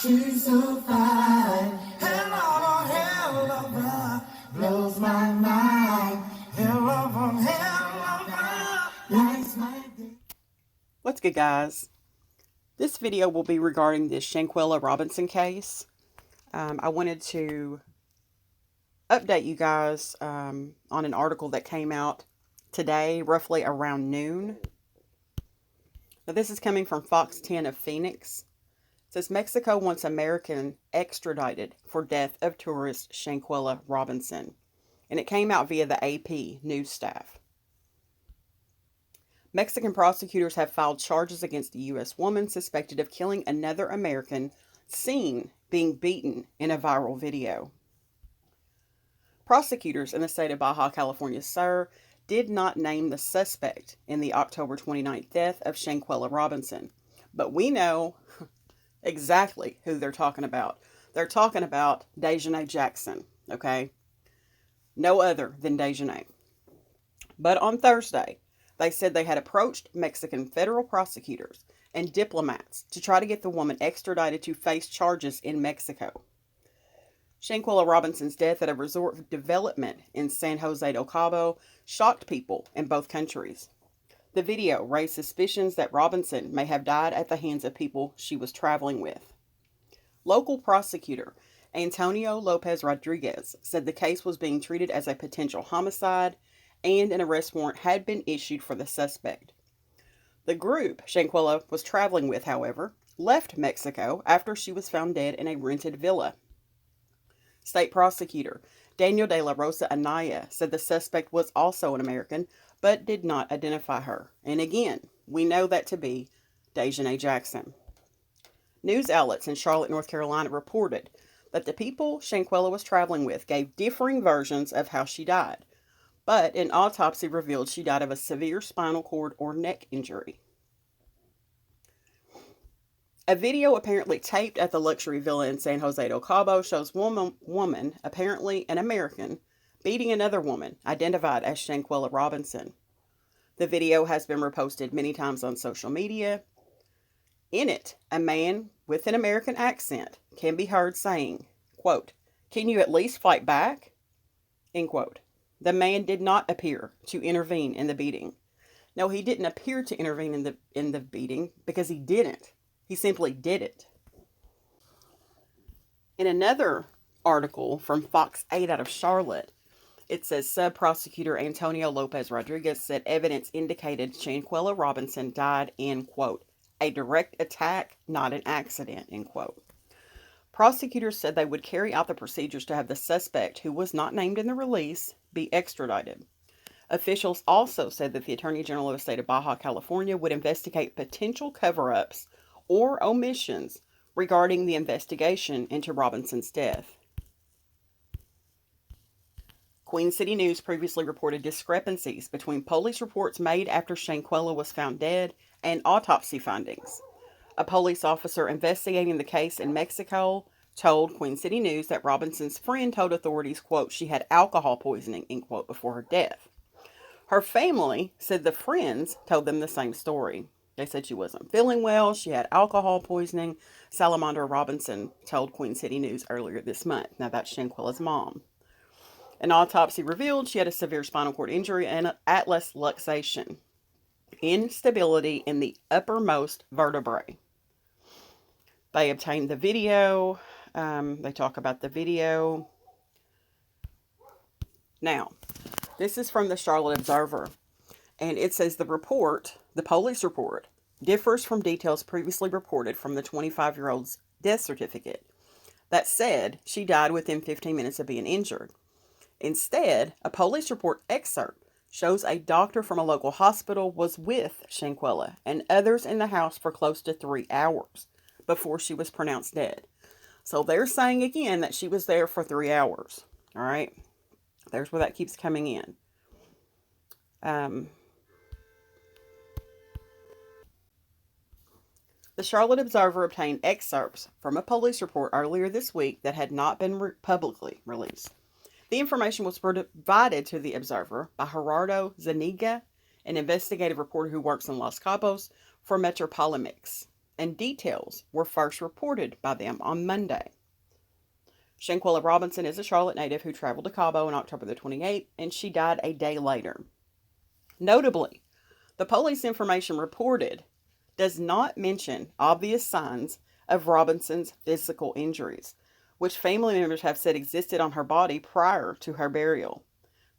She's so fine. Helluva, blows my mind. Helluva, lights my day. What's good, guys? This video will be regarding the Shanquella Robinson case. I wanted to update you guys on an article that came out today, roughly around noon. Now, this is coming from Fox 10 of Phoenix. It says Mexico wants American extradited for death of tourist Shanquella Robinson. And it came out via the AP news staff. Mexican prosecutors have filed charges against a U.S. woman suspected of killing another American seen being beaten in a viral video. Prosecutors in the state of Baja California Sur did not name the suspect in the October 29th death of Shanquella Robinson, but we know exactly who they're talking about. They're talking about Daejhanae Jackson, okay? No other than Daejhanae. But on Thursday, they said they had approached Mexican federal prosecutors and diplomats to try to get the woman extradited to face charges in Mexico. Shanquella Robinson's death at a resort development in San José del Cabo shocked people in both countries. The video raised suspicions that Robinson may have died at the hands of people she was traveling with. Local prosecutor Antonio Lopez Rodriguez said the case was being treated as a potential homicide and an arrest warrant had been issued for the suspect. The group Shanquella was traveling with, however, left Mexico after she was found dead in a rented villa. State prosecutor Daniel de la Rosa Anaya said the suspect was also an American, but did not identify her. And again, we know that to be Daejhanae Jackson. News outlets in Charlotte, North Carolina reported that the people Shanquella was traveling with gave differing versions of how she died, but an autopsy revealed she died of a severe spinal cord or neck injury. A video apparently taped at the luxury villa in San Jose del Cabo shows woman, apparently an American, beating another woman, identified as Shanquella Robinson. The video has been reposted many times on social media. In it, a man with an American accent can be heard saying, quote, "Can you at least fight back?" End quote. The man did not appear to intervene in the beating. No, he didn't appear to intervene in the beating because he didn't. He simply did it. In another article from Fox 8 out of Charlotte, it says Sub-Prosecutor Antonio Lopez Rodriguez said evidence indicated Shanquella Robinson died in, quote, a direct attack, not an accident, end quote. Prosecutors said they would carry out the procedures to have the suspect, who was not named in the release, be extradited. Officials also said that the Attorney General of the state of Baja California would investigate potential cover-ups or omissions regarding the investigation into Robinson's death. Queen City News previously reported discrepancies between police reports made after Shanquella was found dead and autopsy findings. A police officer investigating the case in Mexico told Queen City News that Robinson's friend told authorities, quote, she had alcohol poisoning, end quote, before her death. Her family said the friends told them the same story. They said she wasn't feeling well, she had alcohol poisoning. Salamandra Robinson told Queen City News earlier this month. Now, that's Shanquella's mom. An autopsy revealed she had a severe spinal cord injury and atlas luxation, instability in the uppermost vertebrae. They obtained the video. They talk about the video. Now, this is from the Charlotte Observer, and it says the police report, differs from details previously reported from the 25-year-old's death certificate that said she died within 15 minutes of being injured. Instead, a police report excerpt shows a doctor from a local hospital was with Shanquella and others in the house for close to 3 hours before she was pronounced dead. So they're saying again that she was there for 3 hours. All right. There's where that keeps coming in. The Charlotte Observer obtained excerpts from a police report earlier this week that had not been publicly released. The information was provided to the Observer by Gerardo Zuniga, an investigative reporter who works in Los Cabos for MetropoliMx. and details were first reported by them on Monday. Shanquella Robinson is a Charlotte native who traveled to Cabo on October the 28th, and she died a day later. Notably, the police information reported does not mention obvious signs of Robinson's physical injuries, which family members have said existed on her body prior to her burial.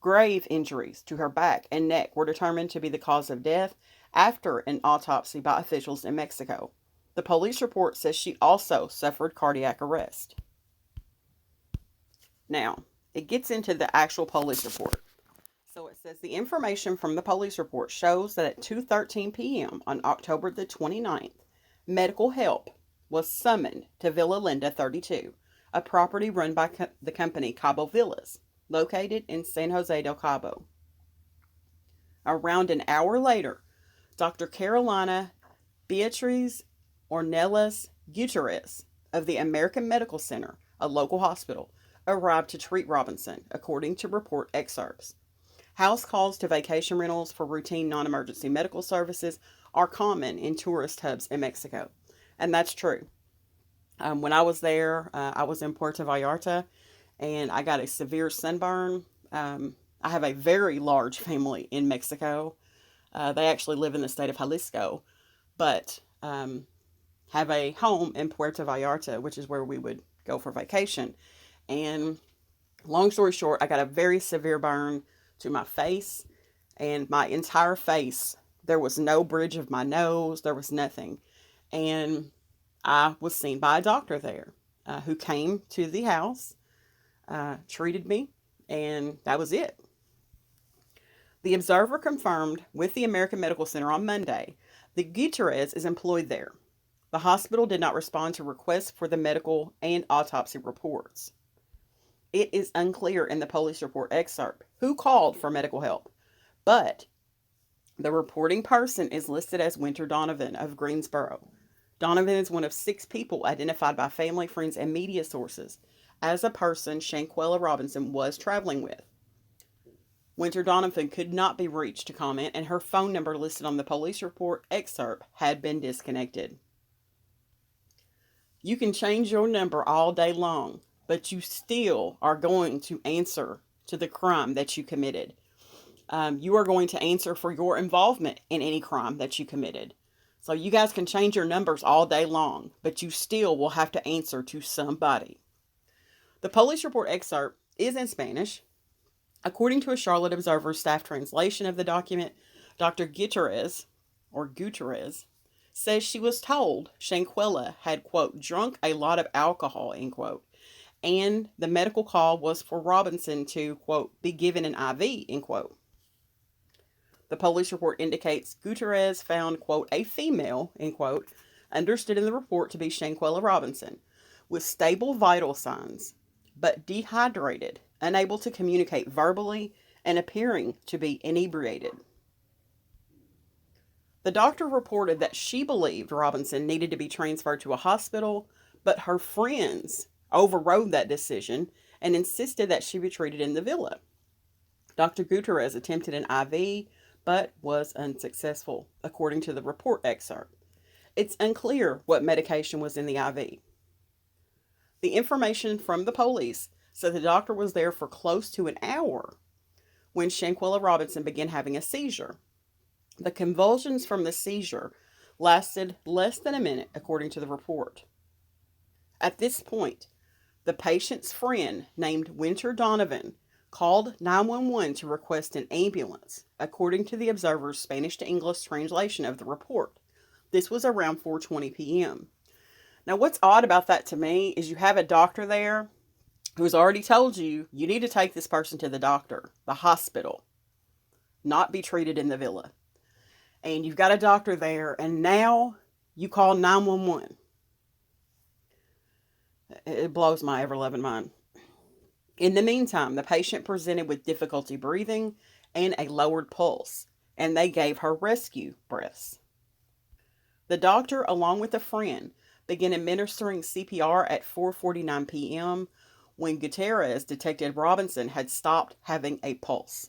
Grave injuries to her back and neck were determined to be the cause of death after an autopsy by officials in Mexico. The police report says she also suffered cardiac arrest. Now, it gets into the actual police report. So it says the information from the police report shows that at 2:13 p.m. on October the 29th, medical help was summoned to Villa Linda 32, a property run by the company Cabo Villas, located in San José del Cabo. Around an hour later, Dr. Karolina Beatriz Ornelas Gutierrez of the American Medical Center, a local hospital, arrived to treat Robinson, according to report excerpts. House calls to vacation rentals for routine non-emergency medical services are common in tourist hubs in Mexico, and that's true. When I was there, I was in Puerto Vallarta, and I got a severe sunburn. I have a very large family in Mexico. They actually live in the state of Jalisco, but have a home in Puerto Vallarta, which is where we would go for vacation. And long story short, I got a very severe burn to my face, and my entire face. There was no bridge of my nose. There was nothing. And I was seen by a doctor there who came to the house, treated me, and that was it. The Observer confirmed with the American Medical Center on Monday that Gutierrez is employed there. The hospital did not respond to requests for the medical and autopsy reports. It is unclear in the police report excerpt who called for medical help, but the reporting person is listed as Wenter Donovan of Greensboro. Donovan is one of 6 people identified by family, friends, and media sources as a person Shanquella Robinson was traveling with. Wenter Donovan could not be reached to comment, and her phone number listed on the police report excerpt had been disconnected. You can change your number all day long, but you still are going to answer to the crime that you committed. You are going to answer for your involvement in any crime that you committed. So you guys can change your numbers all day long, but you still will have to answer to somebody. The police report excerpt is in Spanish. According to a Charlotte Observer staff translation of the document, Dr. Gutierrez says she was told Shanquella had, quote, drunk a lot of alcohol, end quote, and the medical call was for Robinson to, quote, be given an IV, end quote. The police report indicates Gutierrez found, quote, a female, end quote, understood in the report to be Shanquella Robinson, with stable vital signs, but dehydrated, unable to communicate verbally, and appearing to be inebriated. The doctor reported that she believed Robinson needed to be transferred to a hospital, but her friends overrode that decision and insisted that she be treated in the villa. Dr. Gutierrez attempted an IV, but was unsuccessful, according to the report excerpt. It's unclear what medication was in the IV. The information from the police said the doctor was there for close to an hour when Shanquella Robinson began having a seizure. The convulsions from the seizure lasted less than a minute, according to the report. At this point, the patient's friend, named Wenter Donovan, called 911 to request an ambulance, according to the Observer's Spanish to English translation of the report. This was around 4:20 p.m. Now, what's odd about that to me is you have a doctor there who's already told you need to take this person to the doctor, the hospital, not be treated in the villa. And you've got a doctor there, and now you call 911. It blows my ever-loving mind. In the meantime, the patient presented with difficulty breathing and a lowered pulse, and they gave her rescue breaths. The doctor, along with a friend, began administering CPR at 4:49 p.m. when Gutierrez detected Robinson had stopped having a pulse.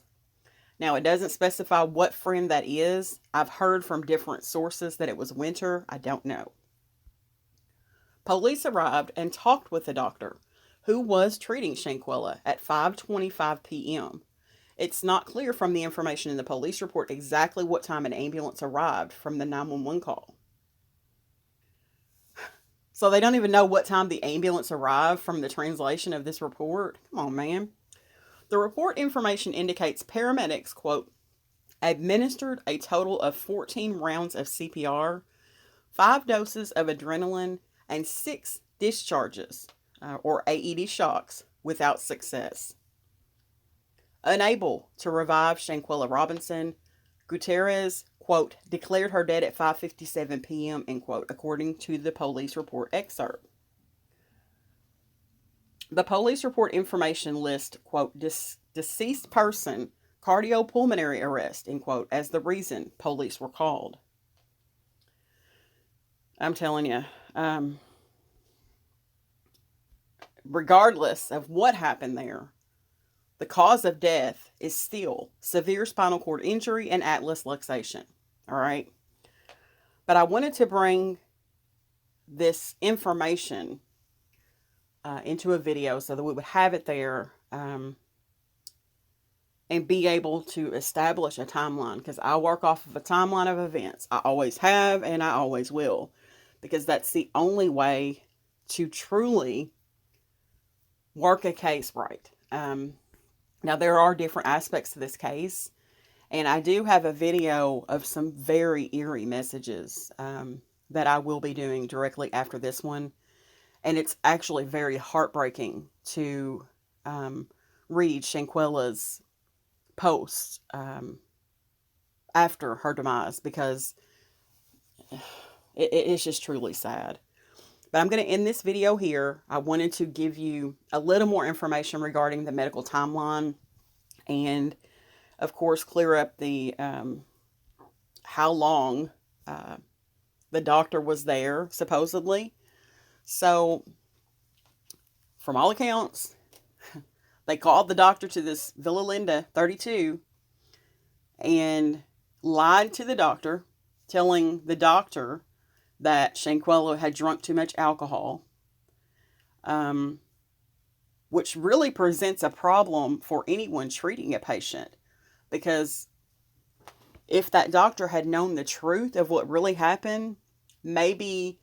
Now, it doesn't specify what friend that is. I've heard from different sources that it was Wenter. I don't know. Police arrived and talked with the doctor, who was treating Shanquella at 5:25 p.m. It's not clear from the information in the police report exactly what time an ambulance arrived from the 911 call. So they don't even know what time the ambulance arrived from the translation of this report? Come on, man. The report information indicates paramedics, quote, administered a total of 14 rounds of CPR, 5 doses of adrenaline, and 6 discharges, or AED shocks, without success. Unable to revive Shanquella Robinson, Gutierrez, quote, declared her dead at 5:57 p.m., end quote, according to the police report excerpt. The police report information lists, quote, deceased person, cardiopulmonary arrest, end quote, as the reason police were called. I'm telling you, regardless of what happened there, the cause of death is still severe spinal cord injury and atlas luxation. All right. But I wanted to bring this information into a video so that we would have it there and be able to establish a timeline, because I work off of a timeline of events. I always have and I always will, because that's the only way to truly work a case right. Now, there are different aspects to this case, and I do have a video of some very eerie messages that I will be doing directly after this one, and it's actually very heartbreaking to read Shanquella's post after her demise, because it's just truly sad. But I'm going to end this video here. I wanted to give you a little more information regarding the medical timeline and, of course, clear up the how long the doctor was there, supposedly. So, from all accounts, they called the doctor to this Villa Linda 32 and lied to the doctor, telling the doctor that Shanquella had drunk too much alcohol, which really presents a problem for anyone treating a patient, because if that doctor had known the truth of what really happened, maybe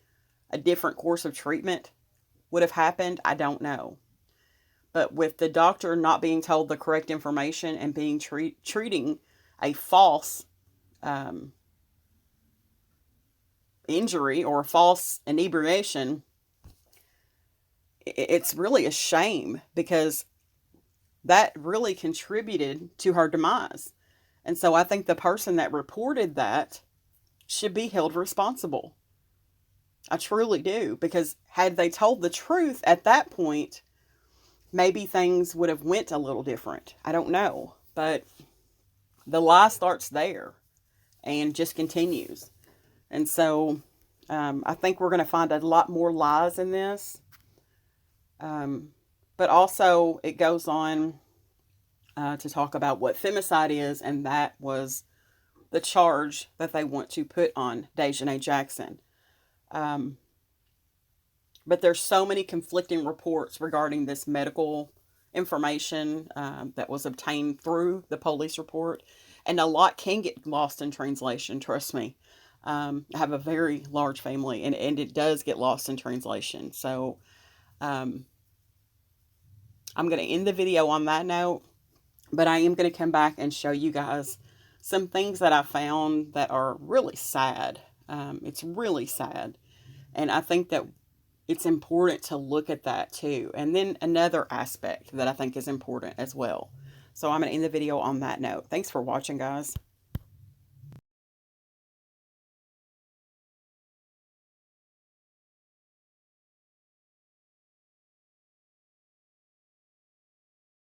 a different course of treatment would have happened. I don't know. But with the doctor not being told the correct information and being treating a false injury or false inebriation, it's really a shame, because that really contributed to her demise. And so I think the person that reported that should be held responsible. I truly do, because had they told the truth at that point, maybe things would have went a little different. I don't know, but the lie starts there and just continues. And so I think we're going to find a lot more lies in this. But also it goes on to talk about what femicide is, and that was the charge that they want to put on Dejanay Jackson. But there's so many conflicting reports regarding this medical information that was obtained through the police report, and a lot can get lost in translation, trust me. I have a very large family, and it does get lost in translation. So I'm going to end the video on that note, but I am going to come back and show you guys some things that I found that are really sad. It's really sad. And I think that it's important to look at that too. And then another aspect that I think is important as well. So I'm going to end the video on that note. Thanks for watching, guys.